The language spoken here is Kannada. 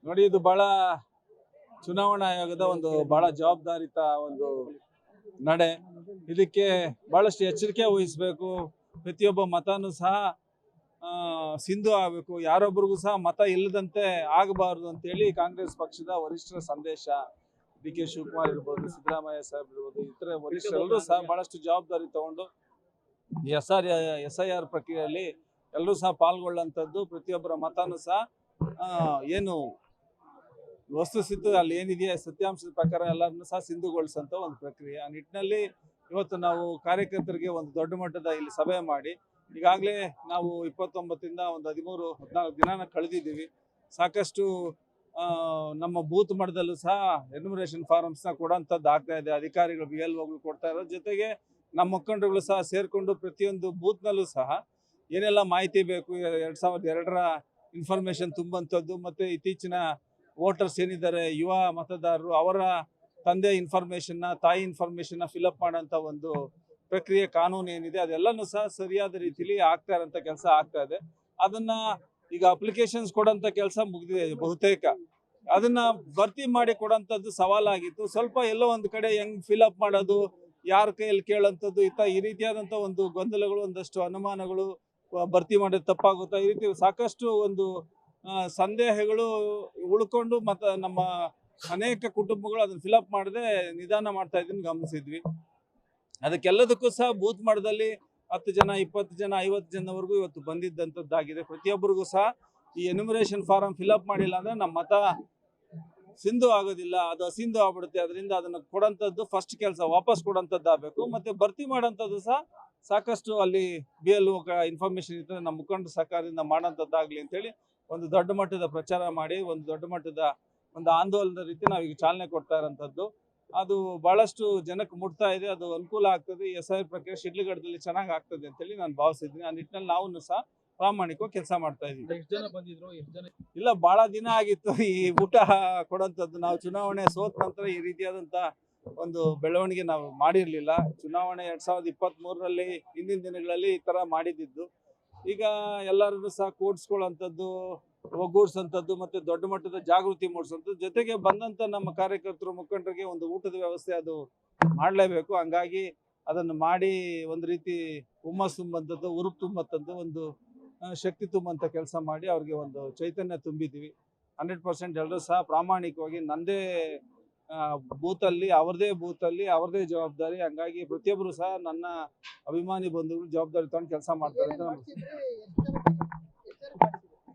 ನೋಡಿ, ಇದು ಬಹಳ ಚುನಾವಣಾ ಆಯೋಗದ ಒಂದು ಬಹಳ ಜವಾಬ್ದಾರಿತ ಒಂದು ನಡೆ. ಇದಕ್ಕೆ ಬಹಳಷ್ಟು ಎಚ್ಚರಿಕೆ ವಹಿಸಬೇಕು. ಪ್ರತಿಯೊಬ್ಬ ಮತನೂ ಸಹ ಸಿಂಧು ಆಗಬೇಕು, ಯಾರೊಬ್ಬರಿಗೂ ಸಹ ಮತ ಇಲ್ಲದಂತೆ ಆಗಬಾರದು ಅಂತೇಳಿ ಕಾಂಗ್ರೆಸ್ ಪಕ್ಷದ ವರಿಷ್ಠರ ಸಂದೇಶ. ಡಿ ಕೆ ಶಿವಕುಮಾರ್ ಇರ್ಬೋದು, ಸಿದ್ದರಾಮಯ್ಯ ಸಾಹೇಬ್ ಇರ್ಬೋದು, ಇತರ ವರಿಷ್ಠರೆಲ್ಲರೂ ಸಹ ಬಹಳಷ್ಟು ಜವಾಬ್ದಾರಿ ತಗೊಂಡು SIR ಪ್ರಕ್ರಿಯೆಯಲ್ಲಿ ಎಲ್ಲರೂ ಸಹ ಪಾಲ್ಗೊಳ್ಳುವಂಥದ್ದು. ಪ್ರತಿಯೊಬ್ಬರ ಮತನೂ ಸಹ ಏನು ವಸ್ತುಸ್ಥಿತಿ ಅಲ್ಲಿ ಏನಿದೆಯಾ ಸತ್ಯಾಂಶದ ಪ್ರಕಾರ ಎಲ್ಲರನ್ನೂ ಸಹ ಸಿಂಧುಗೊಳಿಸುವಂತ ಒಂದು ಪ್ರಕ್ರಿಯೆ. ಆ ನಿಟ್ಟಿನಲ್ಲಿ ಇವತ್ತು ನಾವು ಕಾರ್ಯಕರ್ತರಿಗೆ ಒಂದು ದೊಡ್ಡ ಮಟ್ಟದ ಇಲ್ಲಿ ಸಭೆ ಮಾಡಿ ಈಗಾಗಲೇ ನಾವು 29ರಿಂದ ಒಂದು 13-14 ದಿನಾನ ಕಳೆದಿದ್ದೀವಿ. ಸಾಕಷ್ಟು ನಮ್ಮ ಬೂತ್ ಮಟ್ಟದಲ್ಲೂ ಸಹ ಎನ್ಯುಮರೇಷನ್ ಫಾರಮ್ಸ್ನ ಕೊಡೋಂಥದ್ದು ಆಗ್ತಾ ಇದೆ. ಅಧಿಕಾರಿಗಳು BLOಗಳು ಕೊಡ್ತಾ ಇರೋ ಜೊತೆಗೆ ನಮ್ಮ ಮುಖಂಡರುಗಳು ಸಹ ಸೇರಿಕೊಂಡು ಪ್ರತಿಯೊಂದು ಬೂತ್ನಲ್ಲೂ ಸಹ ಏನೆಲ್ಲ ಮಾಹಿತಿ ಬೇಕು, 2002ರ ಇನ್ಫಾರ್ಮೇಷನ್ ತುಂಬುವಂಥದ್ದು, ಮತ್ತು ಇತ್ತೀಚಿನ ವೋಟರ್ಸ್ ಏನಿದ್ದಾರೆ ಯುವ ಮತದಾರರು ಅವರ ತಂದೆ ಇನ್ಫಾರ್ಮೇಷನ್ನ, ತಾಯಿ ಇನ್ಫಾರ್ಮೇಷನ್ನ ಫಿಲಪ್ ಮಾಡೋಂಥ ಒಂದು ಪ್ರಕ್ರಿಯೆ ಕಾನೂನು ಏನಿದೆ ಅದೆಲ್ಲನೂ ಸಹ ಸರಿಯಾದ ರೀತಿಯಲ್ಲಿ ಆಗ್ತಾ ಇರೋಂಥ ಕೆಲಸ ಆಗ್ತಾ ಇದೆ. ಅದನ್ನ ಈಗ ಅಪ್ಲಿಕೇಶನ್ಸ್ ಕೊಡೋಂಥ ಕೆಲಸ ಮುಗಿದಿದೆ ಬಹುತೇಕ. ಅದನ್ನ ಭರ್ತಿ ಮಾಡಿ ಕೊಡೋಂಥದ್ದು ಸವಾಲಾಗಿತ್ತು. ಸ್ವಲ್ಪ ಎಲ್ಲೋ ಒಂದು ಕಡೆ ಹೆಂಗ್ ಫಿಲಪ್ ಮಾಡೋದು, ಯಾರ ಕೈಯಲ್ಲಿ ಕೇಳೋಂಥದ್ದು ಈ ರೀತಿಯಾದಂಥ ಒಂದು ಗೊಂದಲಗಳು, ಒಂದಷ್ಟು ಅನುಮಾನಗಳು, ಭರ್ತಿ ಮಾಡೋದು ತಪ್ಪಾಗುತ್ತಾ, ಈ ರೀತಿ ಸಾಕಷ್ಟು ಒಂದು ಸಂದೇಹಗಳು ಉಳ್ಕೊಂಡು ನಮ್ಮ ಅನೇಕ ಕುಟುಂಬಗಳು ಅದನ್ನ ಫಿಲಪ್ ಮಾಡದೆ ನಿಧಾನ ಮಾಡ್ತಾ ಇದ್ದನ್ನು ಗಮನಿಸಿದ್ವಿ. ಅದಕ್ಕೆಲ್ಲದಕ್ಕೂ ಸಹ ಬೂತ್ ಮಟ್ಟದಲ್ಲಿ 10 ಜನ, 20 ಜನ, 50 ಜನವರೆಗೂ ಇವತ್ತು ಬಂದಿದ್ದಂಥದ್ದಾಗಿದೆ. ಪ್ರತಿಯೊಬ್ಬರಿಗೂ ಸಹ ಈ ಎನ್ಯುಮರೇಷನ್ ಫಾರಂ ಫಿಲಪ್ ಮಾಡಿಲ್ಲ ಅಂದ್ರೆ ನಮ್ಮ ಮತ ಸಿಂಧು ಆಗೋದಿಲ್ಲ, ಅದು ಅಸಿಂಧು ಆಗ್ಬಿಡುತ್ತೆ. ಅದರಿಂದ ಅದನ್ನು ಕೊಡೋಂಥದ್ದು ಫಸ್ಟ್ ಕೆಲಸ ವಾಪಸ್ ಕೊಡೋಂಥದ್ದು ಆಗಬೇಕು. ಮತ್ತೆ ಭರ್ತಿ ಮಾಡೋಂಥದ್ದು ಸಹ ಸಾಕಷ್ಟು ಅಲ್ಲಿ BLO ಇನ್ಫಾರ್ಮೇಶನ್ ಇರ್ತದೆ, ನಮ್ಮ ಮುಖಂಡರ ಸಹಕಾರದಿಂದ ಮಾಡೋಂಥದ್ದಾಗಲಿ ಅಂತೇಳಿ ಒಂದು ದೊಡ್ಡ ಮಟ್ಟದ ಪ್ರಚಾರ ಮಾಡಿ ಒಂದು ದೊಡ್ಡ ಮಟ್ಟದ ಒಂದು ಆಂದೋಲನದ ರೀತಿ ನಾವೀಗ ಚಾಲನೆ ಕೊಡ್ತಾ ಇರೋಂಥದ್ದು. ಅದು ಬಹಳಷ್ಟು ಜನಕ್ಕೆ ಮುಟ್ತಾ ಇದೆ, ಅದು ಅನುಕೂಲ ಆಗ್ತದೆ. SIR ಪ್ರಕ್ರಿಯೆ ಶಿಡ್ಲಘಟ್ಟದಲ್ಲಿ ಚೆನ್ನಾಗಿ ಆಗ್ತದೆ ಅಂತೇಳಿ ನಾನು ಭಾವಿಸಿದ್ದೀನಿ. ಆ ನಿಟ್ಟಿನಲ್ಲಿ ನಾವು ಸಹ ಪ್ರಾಮಾಣಿಕವಾಗಿ ಕೆಲಸ ಮಾಡ್ತಾ ಇದ್ದೀವಿ. ಇಲ್ಲ, ಬಹಳ ದಿನ ಆಗಿತ್ತು ಈ ಊಟ ಕೊಡೋಂಥದ್ದು. ನಾವು ಚುನಾವಣೆ ಸೋತ ನಂತರ ಈ ರೀತಿಯಾದಂಥ ಒಂದು ಬೆಳವಣಿಗೆ ನಾವು ಮಾಡಿರಲಿಲ್ಲ. ಚುನಾವಣೆ 2023ರಲ್ಲಿ ಹಿಂದಿನ ದಿನಗಳಲ್ಲಿ ಈ ಥರ ಮಾಡಿದ್ದು. ಈಗ ಎಲ್ಲರನ್ನೂ ಸಹ ಕೂಡಿಸ್ಕೊಳ್ಳೋಂಥದ್ದು, ಒಗ್ಗೂಡಿಸೋಂಥದ್ದು, ಮತ್ತೆ ದೊಡ್ಡ ಮಟ್ಟದ ಜಾಗೃತಿ ಮೂಡಿಸುವಂಥದ್ದು, ಜೊತೆಗೆ ಬಂದಂಥ ನಮ್ಮ ಕಾರ್ಯಕರ್ತರು ಮುಖಂಡರಿಗೆ ಒಂದು ಊಟದ ವ್ಯವಸ್ಥೆ ಅದು ಮಾಡಲೇಬೇಕು. ಹಂಗಾಗಿ ಅದನ್ನು ಮಾಡಿ ಒಂದು ರೀತಿ ಹುಮ್ಮಸ್ಸು ತುಂಬಂಥದ್ದು, ಉರುಪು ತುಂಬಂಥದ್ದು, ಒಂದು ಶಕ್ತಿ ತುಂಬಂಥ ಕೆಲಸ ಮಾಡಿ ಅವ್ರಿಗೆ ಒಂದು ಚೈತನ್ಯ ತುಂಬಿದ್ದೀವಿ. 100% ಎಲ್ಲರೂ ಸಹ ಪ್ರಾಮಾಣಿಕವಾಗಿ ನಂದೇ ಬೂತಲ್ಲಿ, ಅವ್ರದೇ ಜವಾಬ್ದಾರಿ. ಹಂಗಾಗಿ ಪ್ರತಿಯೊಬ್ಬರು ಸಹ ನನ್ನ ಅಭಿಮಾನಿ ಬಂಧುಗಳು ಜವಾಬ್ದಾರಿ ತಗೊಂಡು ಕೆಲಸ ಮಾಡ್ತಾರೆ ಅಂತ